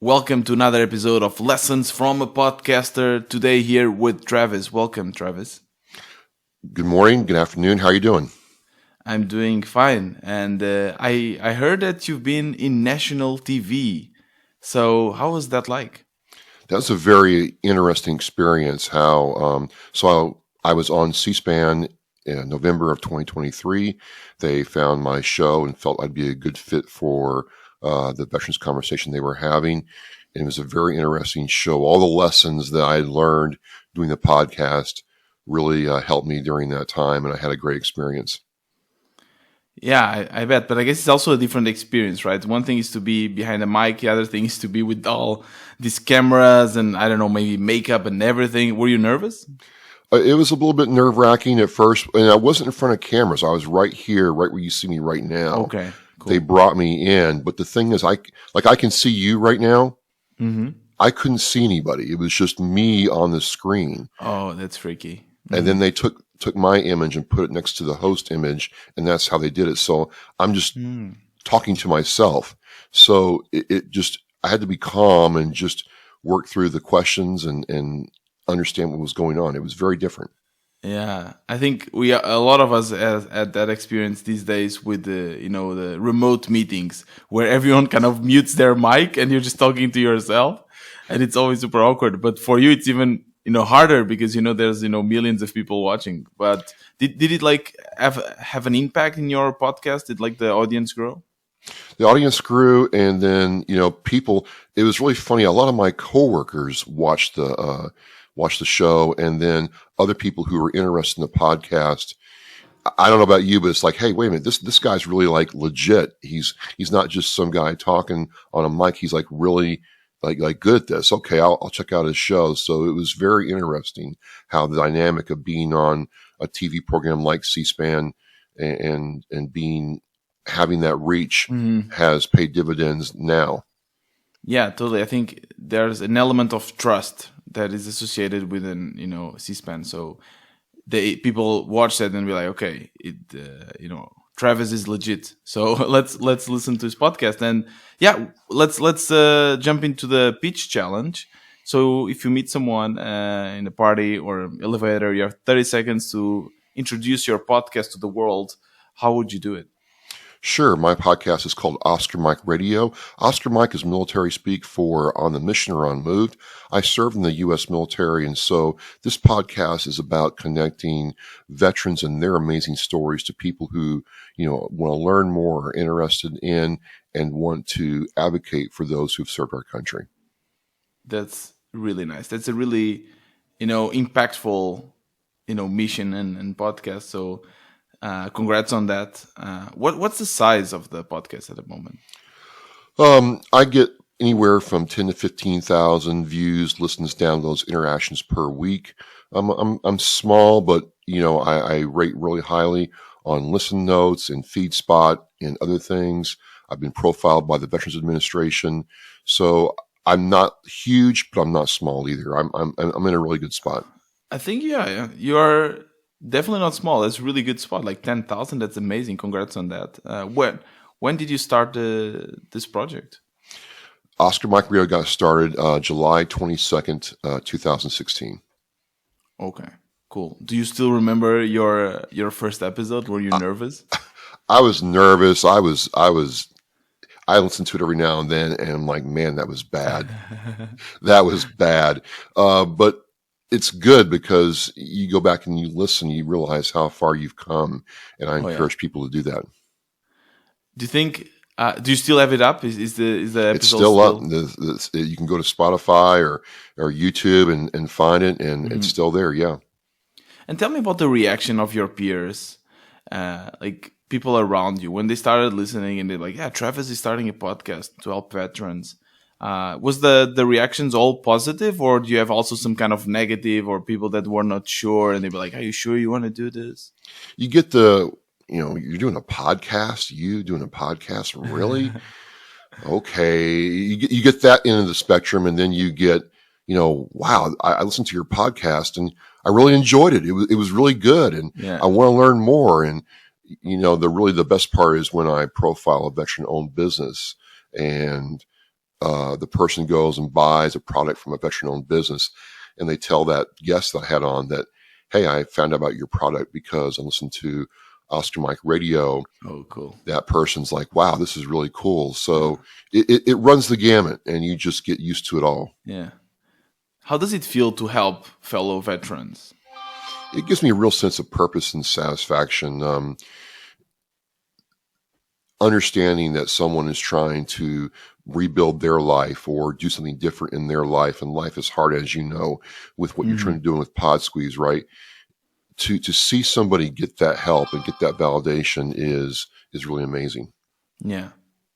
Welcome to another episode of Lessons from a Podcaster. Today here with Travis. Welcome, Travis. Good morning, good afternoon. How are you doing? I'm doing fine. And I heard that you've been in national TV. So how was that like? That was a very interesting experience. I was on C-SPAN in November of 2023. They found my show and felt I'd be a good fit for the veterans conversation they were having. And it was a very interesting show. All the lessons that I had learned doing the podcast really helped me during that time, and I had a great experience. Yeah, I bet. But I guess it's also a different experience, right? One thing is to be behind the mic. The other thing is to be with all these cameras and, I don't know, maybe makeup and everything. Were you nervous? It was a little bit nerve-wracking at first, and I wasn't in front of cameras. I was right here, right where you see me right now. Okay, cool. They brought me in, but the thing is, I can see you right now. Mm-hmm. I couldn't see anybody. It was just me on the screen. Oh, that's freaky. Mm-hmm. And then they took my image and put it next to the host image, and that's how they did it. So I'm just talking to myself. So I had to be calm and just work through the questions and understand what was going on. It was very different. Yeah, I think a lot of us had that experience these days with the remote meetings where everyone kind of mutes their mic and you're just talking to yourself, and it's always super awkward. But for you, it's even harder because there's millions of people watching. But did it like have an impact in your podcast? Did like the audience grow? The audience grew, and then people. It was really funny. A lot of my coworkers watched the show, and then other people who were interested in the podcast. I don't know about you, but it's like, hey, wait a minute, this guy's really like legit. He's not just some guy talking on a mic. He's like really like good at this. Okay, I'll check out his show. So it was very interesting how the dynamic of being on a TV program like C-SPAN and having that reach has paid dividends now. Yeah, totally. I think there's an element of trust that is associated with C-SPAN. So people watch that and be like, okay, Travis is legit. So let's listen to his podcast. And yeah, let's jump into the pitch challenge. So if you meet someone in a party or elevator, you have 30 seconds to introduce your podcast to the world. How would you do it? Sure. My podcast is called Oscar Mike Radio. Oscar Mike is military speak for On the Mission or On Moved. I served in the U.S. military, and so this podcast is about connecting veterans and their amazing stories to people who, want to learn more, are interested in, and want to advocate for those who've served our country. That's really nice. That's a really, impactful, mission and podcast. So congrats on that. What's the size of the podcast at the moment? I get anywhere from 10 to 15,000 views, listens, downloads, interactions per week. I'm small, but I rate really highly on listen notes and FeedSpot and other things. I've been profiled by the Veterans Administration, so I'm not huge, but I'm not small either. I'm in a really good spot. I think you are definitely not small. That's a really good spot. Like 10,000. That's amazing. Congrats on that. When did you start this project? Oscar Mike Radio got started July 22nd, 2016. Okay, cool. Do you still remember your first episode? Were you nervous? I was nervous. I listen to it every now and then, and I'm like, man, that was bad. That was bad. But it's good because you go back and you listen, you realize how far you've come, and I encourage people to do that. Do you think? Do you still have it up? Is the episode it's still up? You can go to Spotify or YouTube and find it, and it's still there. Yeah. And tell me about the reaction of your peers, like people around you when they started listening, and they're like, "Yeah, Travis is starting a podcast to help veterans." Was the reactions all positive, or do you have also some kind of negative, or people that were not sure and they were like, "Are you sure you want to do this?" You get you're doing a podcast. You doing a podcast, really? Okay, you get that end of the spectrum, and then you get, wow, I listened to your podcast and I really enjoyed it. It was really good, and I want to learn more. And the best part is when I profile a veteran-owned business, and the person goes and buys a product from a veteran-owned business, and they tell that guest that I had on that, hey, I found out about your product because I listened to Oscar Mike Radio. Oh, cool. That person's like, wow, this is really cool. So it runs the gamut, and you just get used to it all. Yeah. How does it feel to help fellow veterans? It gives me a real sense of purpose and satisfaction. Understanding that someone is trying to rebuild their life or do something different in their life, and life is hard, as you know, with what you're trying to do with Podsqueeze, right? To see somebody get that help and get that validation is really amazing. Yeah,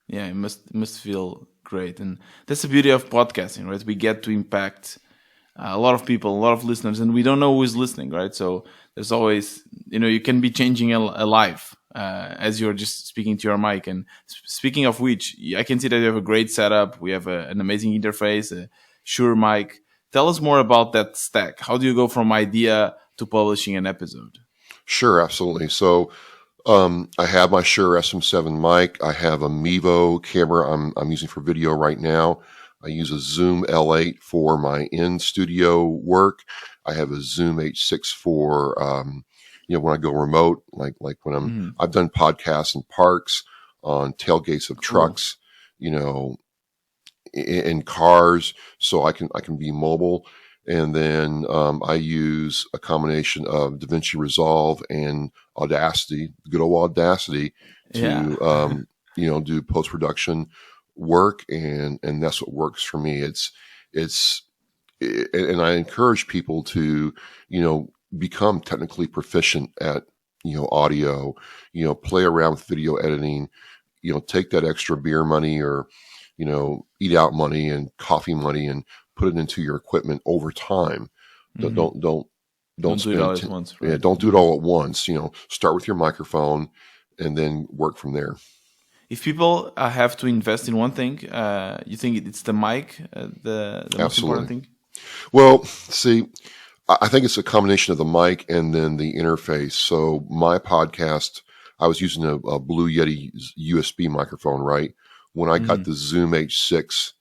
it must feel great, and that's the beauty of podcasting, right? We get to impact a lot of people, a lot of listeners, and we don't know who is listening, right? So there's always, you can be changing a life as you're just speaking to your mic. And speaking of which, I can see that you have a great setup. We have an amazing interface, a Shure mic. Tell us more about that stack. How do you go from idea to publishing an episode? Sure, absolutely. So I have my Shure SM7 mic. I have a Mevo camera I'm using for video right now. I use a Zoom L8 for my in-studio work. I have a Zoom H6 for when I go remote, like when I've done podcasts in parks, on tailgates of trucks, in cars, so I can be mobile. And then I use a combination of DaVinci Resolve and Audacity, good old Audacity, to do post-production work, and that's what works for me. And I encourage people to become technically proficient at audio, play around with video editing, take that extra beer money or eat out money and coffee money and put it into your equipment over time. Don't do it all at once. Right? Yeah, don't do it all at once. Start with your microphone and then work from there. If people have to invest in one thing, you think it's the mic, the most important thing? Well, see, I think it's a combination of the mic and then the interface. So my podcast, I was using a Blue Yeti USB microphone, right? When I got the Zoom H6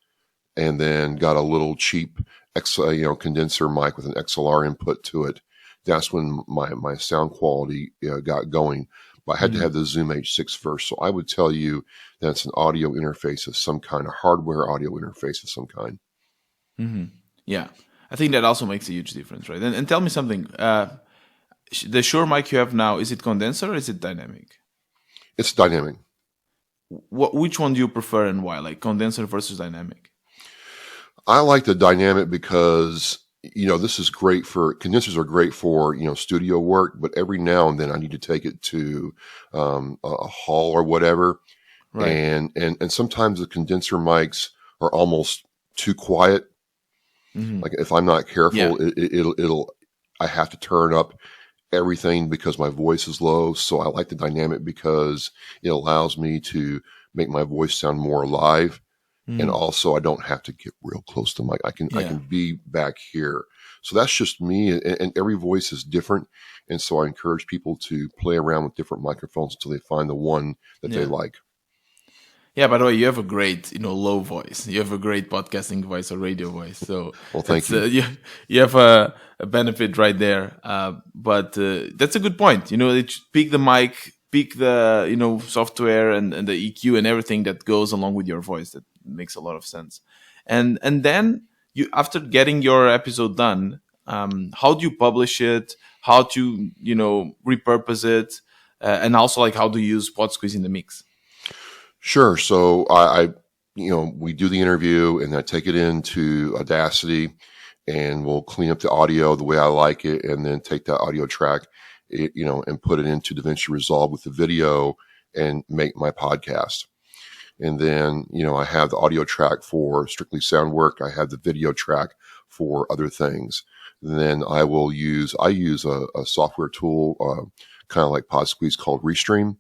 and then got a little cheap condenser mic with an XLR input to it, that's when my sound quality got going. But I had to have the Zoom H6 first. So I would tell you that it's an audio interface of some kind, a hardware audio interface of some kind. Mm-hmm. Yeah. I think that also makes a huge difference, right? And tell me something. The Shure mic you have now, is it condenser or is it dynamic? It's dynamic. Which one do you prefer and why? Like condenser versus dynamic? I like the dynamic because this is great condensers are great for, studio work, but every now and then I need to take it to a hall or whatever. Right. And sometimes the condenser mics are almost too quiet. Mm-hmm. Like if I'm not careful, I have to turn up everything because my voice is low. So I like the dynamic because it allows me to make my voice sound more alive. And also I don't have to get real close to the mic. I can be back here. So that's just me. And every voice is different. And so I encourage people to play around with different microphones until they find the one that they like. Yeah, by the way, you have a great, low voice. You have a great podcasting voice or radio voice. So well, thank you. You have a benefit right there. But that's a good point. Pick the mic, pick the, software and the EQ and everything that goes along with your voice. That makes a lot of sense. And then you, after getting your episode done, how do you publish it? How to, repurpose it? And also like how to use Podsqueeze in the mix? Sure. So I we do the interview and I take it into Audacity and we'll clean up the audio the way I like it and then take that audio track, and put it into DaVinci Resolve with the video and make my podcast. And then, I have the audio track for strictly sound work. I have the video track for other things. And then I use a software tool, kind of like Podsqueeze called Restream.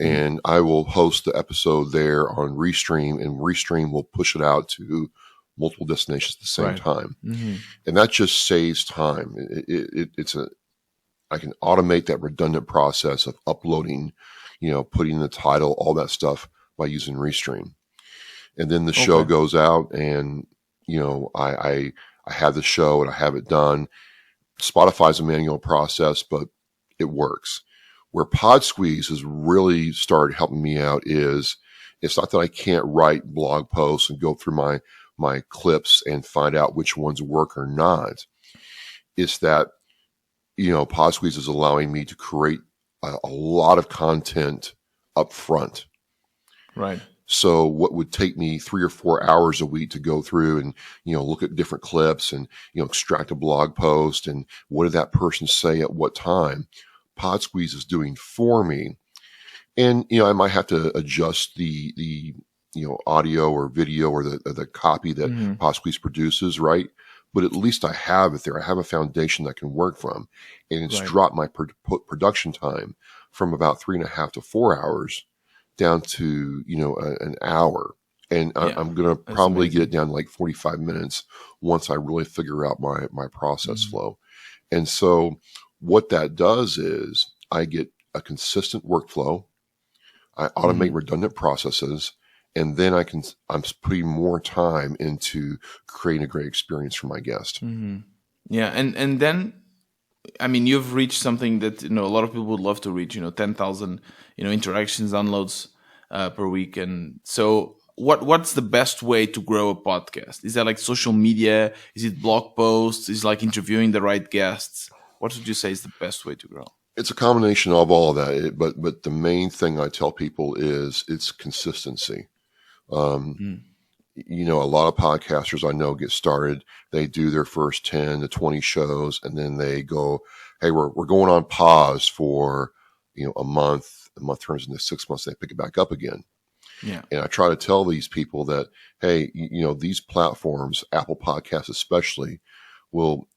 And I will host the episode there on Restream, and Restream will push it out to multiple destinations at the same time. Mm-hmm. And that just saves time. I can automate that redundant process of uploading, putting the title, all that stuff by using Restream. and then the show Okay. goes out, and I have the show and I have it done. Spotify's a manual process, but it works. Where Podsqueeze has really started helping me out is it's not that I can't write blog posts and go through my clips and find out which ones work or not. It's that, Podsqueeze is allowing me to create a lot of content up front. Right. So what would take me 3 or 4 hours a week to go through and, look at different clips and, extract a blog post and what did that person say at what time, Podsqueeze is doing for me. And, I might have to adjust the audio or video or the copy that Podsqueeze produces, right? But at least I have it there. I have a foundation that I can work from. And it's dropped my production time from about 3.5 to 4 hours down to, an hour. And I'm going to probably get it down to like 45 minutes once I really figure out my process flow. And so what that does is I get a consistent workflow. I automate redundant processes, and then I'm putting more time into creating a great experience for my guest. Yeah. And then, I mean, you've reached something that, a lot of people would love to reach, 10,000, interactions, downloads per week. And so what's the best way to grow a podcast? Is that like social media? Is it blog posts? Is it like interviewing the right guests? What would you say is the best way to grow? It's a combination of all of that. But the main thing I tell people is it's consistency. A lot of podcasters I know get started. They do their first 10 to 20 shows, and then they go, hey, we're going on pause for, a month. A month turns into 6 months. They pick it back up again. Yeah. And I try to tell these people that, hey, these platforms, Apple Podcasts especially, will,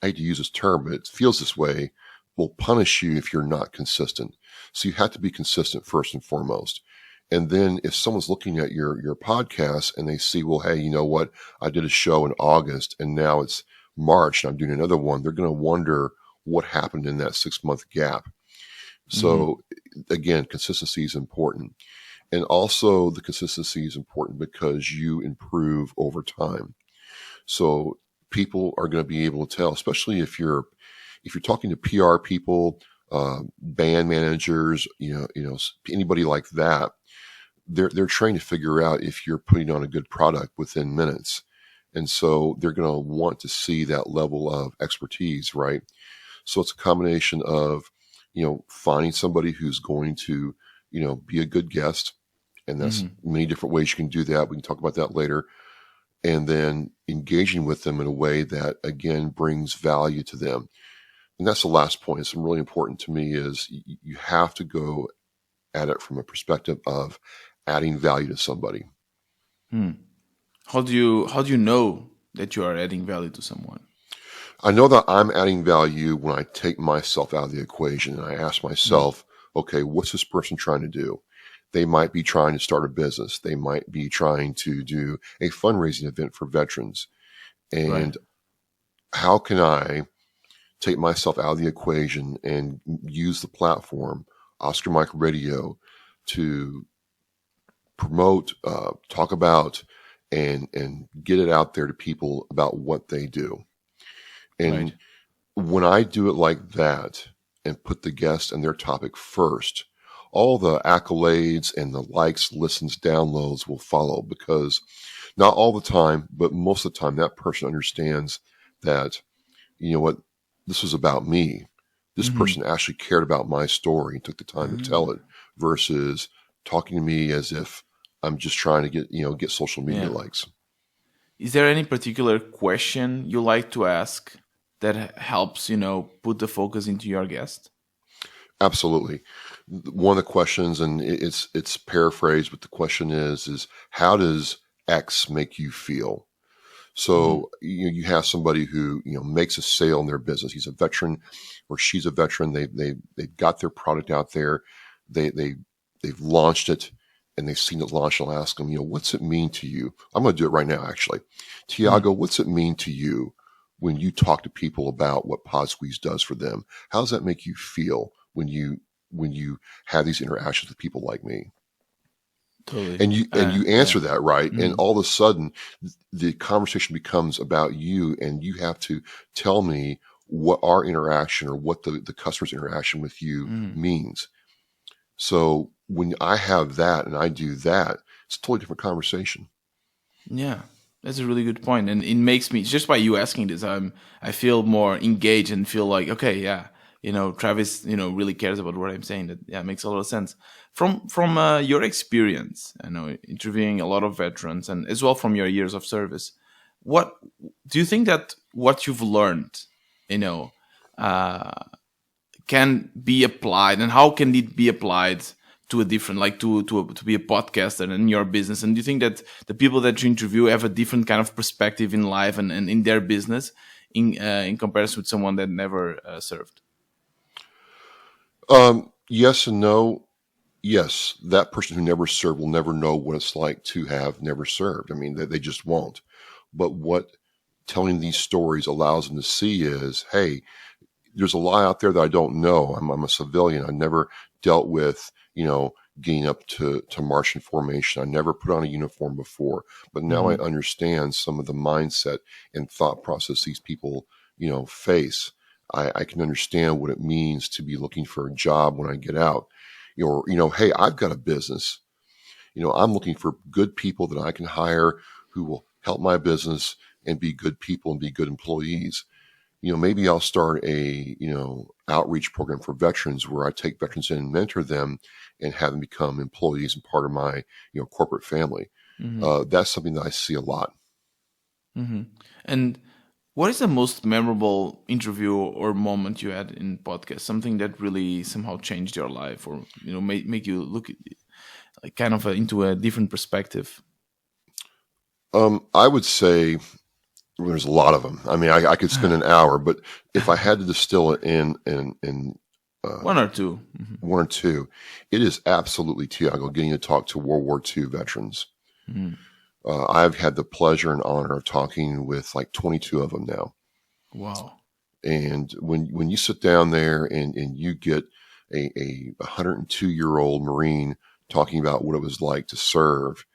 I hate to use this term, but it feels this way, will punish you if you're not consistent. So you have to be consistent first and foremost. And then if someone's looking at your podcast and they see, well, hey, you know what? I did a show in August and now it's March and I'm doing another one. They're going to wonder what happened in that 6-month gap. So again, consistency is important. And also the consistency is important because you improve over time. So people are going to be able to tell, especially if you're talking to PR people, band managers, anybody like that, they're trying to figure out if you're putting on a good product within minutes. And so they're going to want to see that level of expertise, right? So it's a combination of, finding somebody who's going to, be a good guest. And that's many different ways you can do that. We can talk about that later. And then engaging with them in a way that, again, brings value to them. And that's the last point. It's really important to me is you have to go at it from a perspective of adding value to somebody. How do you know that you are adding value to someone? I know that I'm adding value when I take myself out of the equation and I ask myself, okay, what's this person trying to do? They might be trying to start a business. They might be trying to do a fundraising event for veterans. And how can I take myself out of the equation and use the platform, Oscar Mike Radio, to promote, talk about, and get it out there to people about what they do. And when I do it like that and put the guest and their topic first, all the accolades and the likes, listens, downloads will follow, because not all the time, but most of the time, that person understands that, this was about me. This person actually cared about my story and took the time to tell it, versus talking to me as if I'm just trying to get social media likes. Is there any particular question you like to ask that helps, put the focus into your guest? Absolutely. One of the questions, and it's paraphrased, but the question is how does X make you feel? So you have somebody who makes a sale in their business. He's a veteran, or she's a veteran. They've got their product out there. They've launched it, and they've seen it launch. I'll ask them, what's it mean to you? I'm going to do it right now, actually. Tiago, what's it mean to you when you talk to people about what Podsqueeze does for them? How does that make you feel when you have these interactions with people like me? Totally. And you answer Yeah. that right, and Mhm. all of a sudden the conversation becomes about you, and you have to tell me what our interaction or what the customer's interaction with you Mhm. means. So when I have that and I do that, it's a totally different conversation. Yeah, that's a really good point, and it makes me, just by you asking this, I feel more engaged and feel like, okay, yeah, Travis, really cares about what I'm saying. That, yeah, makes a lot of sense. From your experience, I know, interviewing a lot of veterans, and as well from your years of service, what do you think that what you've learned, you know, uh, can be applied, and how can it be applied to a different, like to be a podcaster in your business? And do you think that the people that you interview have a different kind of perspective in life and in their business in comparison with someone that never served? Yes and no. Yes, that person who never served will never know what it's like to have never served. I mean, they just won't. But what telling these stories allows them to see is, hey, there's a lot out there that I don't know. I'm a civilian. I never dealt with, getting up to march in formation. I never put on a uniform before, but now I Mm-hmm. understand some of the mindset and thought process these people, face. I can understand what it means to be looking for a job when I get out. Hey, I've got a business. I'm looking for good people that I can hire who will help my business and be good people and be good employees. Maybe I'll start a, outreach program for veterans where I take veterans in and mentor them and have them become employees and part of my, corporate family. Mm-hmm. That's something that I see a lot. Mm-hmm. And what is the most memorable interview or moment you had in podcast? Something that really somehow changed your life, or make you look at, like, kind of into a different perspective. I would say there's a lot of them. I mean, I could spend an hour, but if I had to distill it in One or two. one or two, it is absolutely Tiago getting to talk to World War II veterans. Mm-hmm. I've had the pleasure and honor of talking with like 22 of them now. Wow. And when you sit down there and you get a 102-year-old Marine talking about what it was like to serve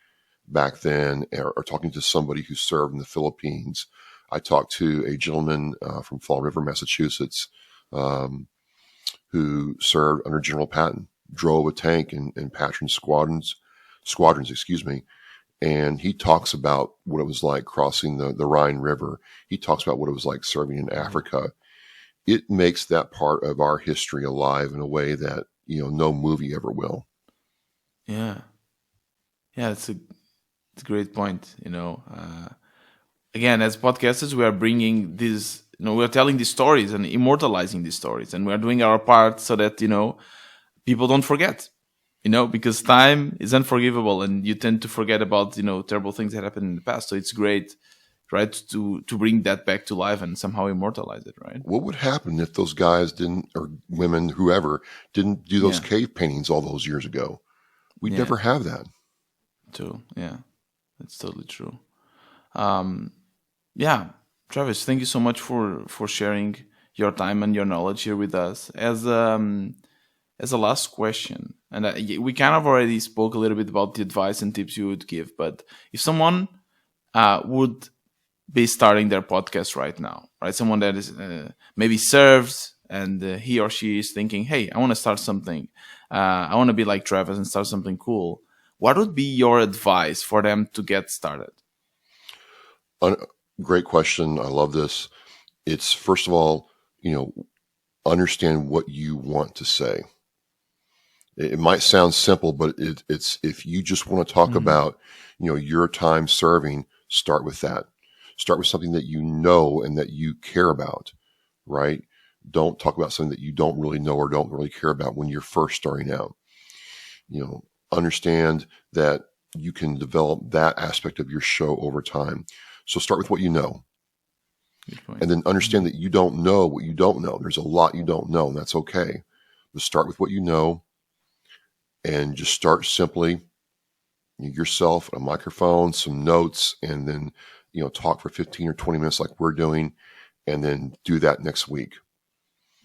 back then, or talking to somebody who served in the Philippines. I talked to a gentleman from Fall River, Massachusetts, who served under General Patton, drove a tank in Patton squadrons, excuse me. And he talks about what it was like crossing the Rhine River. He talks about what it was like serving in Africa. It makes that part of our history alive in a way that, no movie ever will. Yeah. Yeah, it's a great point. Again, as podcasters, we are bringing these, we are telling these stories and immortalizing these stories, and we are doing our part so that people don't forget. Because time is unforgivable, and you tend to forget about terrible things that happened in the past. So it's great, right, to bring that back to life and somehow immortalize it, right? What would happen if those guys didn't, or women, whoever, didn't do those Yeah, cave paintings all those years ago? We'd yeah, never have that. true. Yeah, that's totally true. Um, yeah, Travis, thank you so much for sharing your time and your knowledge here with us. As a last question, and we kind of already spoke a little bit about the advice and tips you would give, but if someone would be starting their podcast right now, right? Someone that is maybe serves, and he or she is thinking, "Hey, I want to start something. I want to be like Travis and start something cool." What would be your advice for them to get started? Great question. I love this. It's, first of all, understand what you want to say. It might sound simple, but it's if you just want to talk Mm-hmm. about, your time serving, start with that. Start with something that you know and that you care about, right? Don't talk about something that you don't really know or don't really care about when you're first starting out. Understand that you can develop that aspect of your show over time. So start with what you know. Good point. And then Mm-hmm. understand that you don't know what you don't know. There's a lot you don't know, and that's okay. But start with what you know and just start simply yourself, a microphone, some notes, and then, talk for 15 or 20 minutes like we're doing, and then do that next week.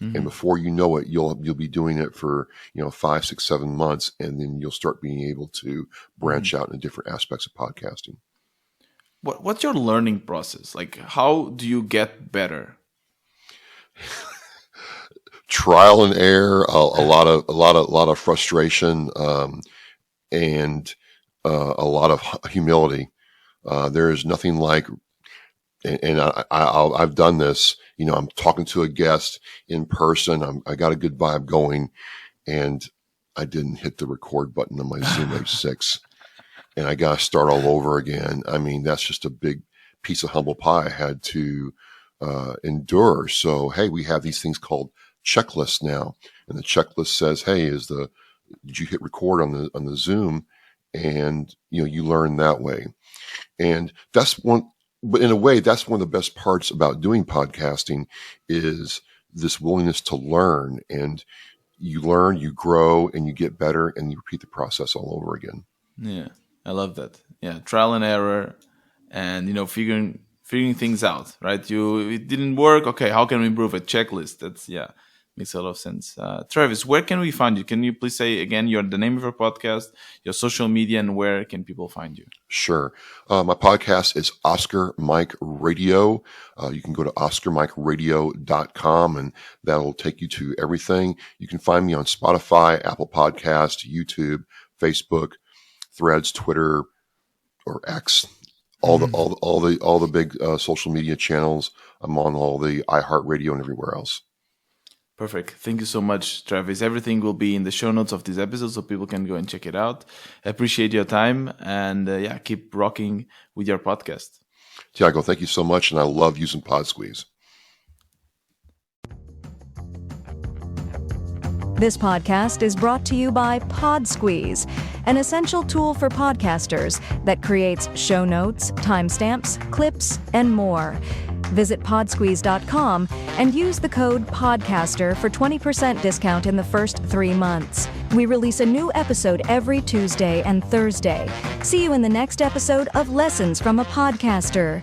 And before you know it, you'll be doing it for 5, 6, 7 months, and then you'll start being able to branch out into different aspects of podcasting. What's your learning process? Like, how do you get better? Trial and error, a lot of frustration, and a lot of humility. There is nothing like, and I've done this. I'm talking to a guest in person. I got a good vibe going, and I didn't hit the record button on my Zoom H6, and I got to start all over again. I mean, that's just a big piece of humble pie I had to endure. So, hey, we have these things called checklists now, and the checklist says, hey, did you hit record on the Zoom? And you learn that way. And but in a way, that's one of the best parts about doing podcasting is this willingness to learn. And you learn, you grow, and you get better, and you repeat the process all over again. Yeah, I love that. Yeah, trial and error, and figuring things out. Right? It didn't work. Okay, how can we improve it? Checklist. That's makes a lot of sense. Travis, where can we find you? Can you please say again the name of your podcast, your social media, and where can people find you? Sure. My podcast is Oscar Mike Radio. You can go to oscarmikeradio.com, and that'll take you to everything. You can find me on Spotify, Apple Podcast, YouTube, Facebook, Threads, Twitter, or X. All the big social media channels. I'm on all the iHeartRadio and everywhere else. Perfect. Thank you so much, Travis. Everything will be in the show notes of this episode so people can go and check it out. I appreciate your time, and keep rocking with your podcast. Tiago, thank you so much, and I love using Podsqueeze. This podcast is brought to you by Podsqueeze, an essential tool for podcasters that creates show notes, timestamps, clips, and more. Visit podsqueeze.com and use the code PODCASTER for 20% discount in the first 3 months. We release a new episode every Tuesday and Thursday. See you in the next episode of Lessons from a Podcaster.